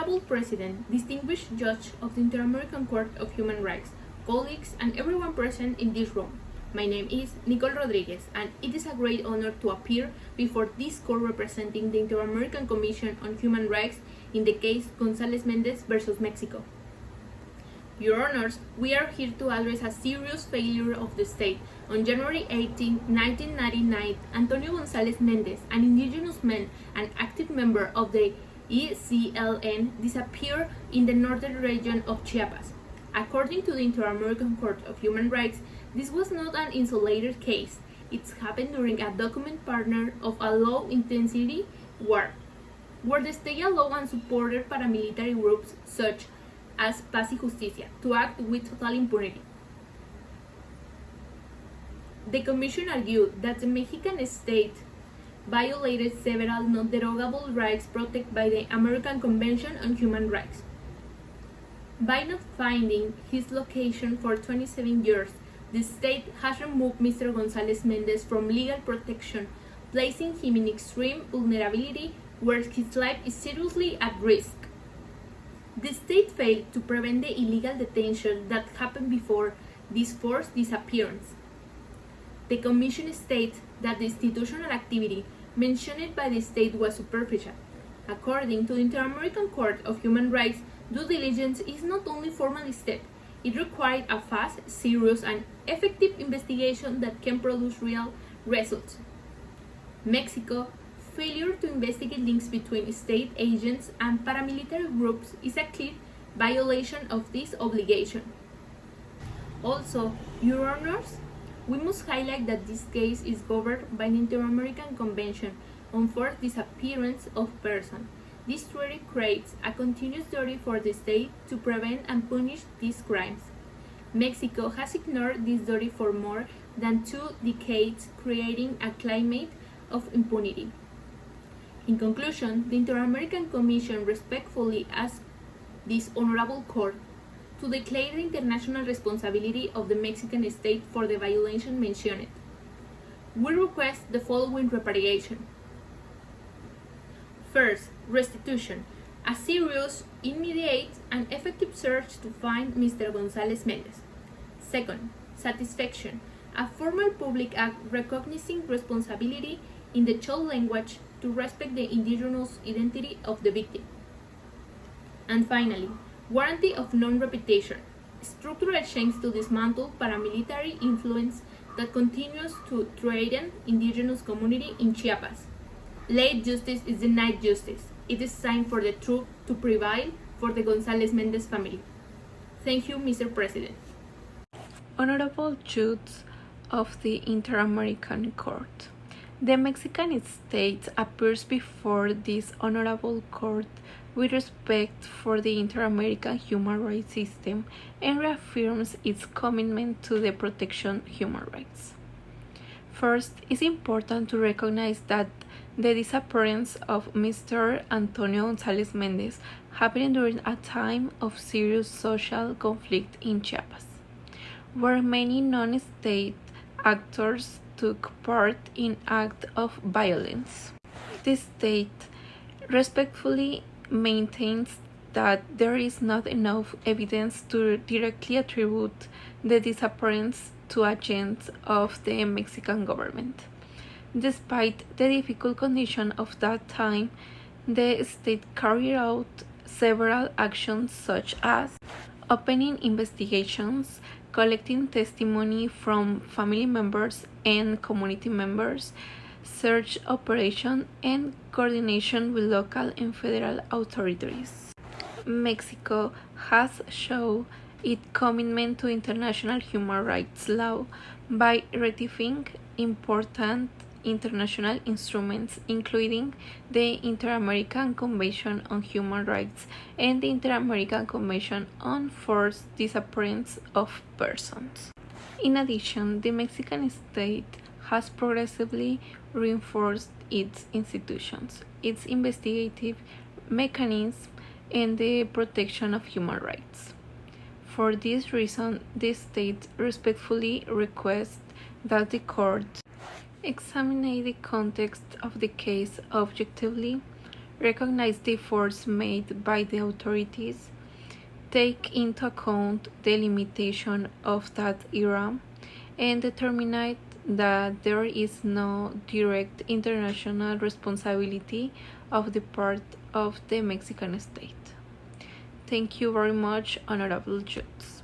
Honorable President, distinguished judge of the Inter-American Court of Human Rights, colleagues, and everyone present in this room. My name is Nikole Rodríguez, and it is a great honor to appear before this court representing the Inter-American Commission on Human Rights in the case González-Méndez versus Mexico. Your Honors, we are here to address a serious failure of the state. On January 18, 1999, Antonio González-Méndez, an indigenous man and active member of the ECLN, disappeared in the northern region of Chiapas. According to the Inter-American Court of Human Rights, this was not an isolated case. It happened during a document partner of a low-intensity war, where the state allowed and supported paramilitary groups such as Paz y Justicia to act with total impunity. The Commission argued that the Mexican state violated several non-derogable rights protected by the American Convention on Human Rights. By not finding his location for 27 years, the state has removed Mr. González-Méndez from legal protection, placing him in extreme vulnerability where his life is seriously at risk. The state failed to prevent the illegal detention that happened before this forced disappearance. The Commission states that the institutional activity mentioned by the state was superficial. According to the Inter-American Court of Human Rights, due diligence is not only formal step, it required a fast, serious, and effective investigation that can produce real results. Mexico's failure to investigate links between state agents and paramilitary groups is a clear violation of this obligation. Also, Your Honors, we must highlight that this case is governed by the Inter-American Convention on Forced Disappearance of Persons. This treaty creates a continuous duty for the state to prevent and punish these crimes. Mexico has ignored this duty for more than 2 decades, creating a climate of impunity. In conclusion, the Inter-American Commission respectfully asks this honorable court to declare the international responsibility of the Mexican state for the violation mentioned. We request the following reparation. First, restitution, a serious, immediate, and effective search to find Mr. González-Méndez. Second, satisfaction, a formal public act recognizing responsibility in the child language to respect the indigenous identity of the victim. And finally, warranty of non-repetition, structural change to dismantle paramilitary influence that continues to threaten indigenous community in Chiapas. Late justice is denied justice. It is time for the truth to prevail for the González-Méndez family. Thank you, Mr. President. Honorable Judges of the Inter-American Court. The Mexican state appears before this honorable court with respect for the inter-American human rights system and reaffirms its commitment to the protection of human rights. First, it's important to recognize that the disappearance of Mr. Antonio González-Méndez happened during a time of serious social conflict in Chiapas, where many non-state actors took part in acts of violence. The state respectfully maintains that there is not enough evidence to directly attribute the disappearance to agents of the Mexican government. Despite the difficult condition of that time, the state carried out several actions such as opening investigations, collecting testimony from family members and community members, search operation, and coordination with local and federal authorities. Mexico has shown its commitment to international human rights law by ratifying important international instruments, including the Inter-American Convention on Human Rights and the Inter-American Convention on Forced Disappearance of Persons. In addition, the Mexican state has progressively reinforced its institutions, its investigative mechanisms, and the protection of human rights. For this reason, the state respectfully requests that the court examine the context of the case objectively, recognize the efforts made by the authorities, take into account the limitation of that era, and determine that there is no direct international responsibility of the part of the Mexican state. Thank you very much, Honorable Judges.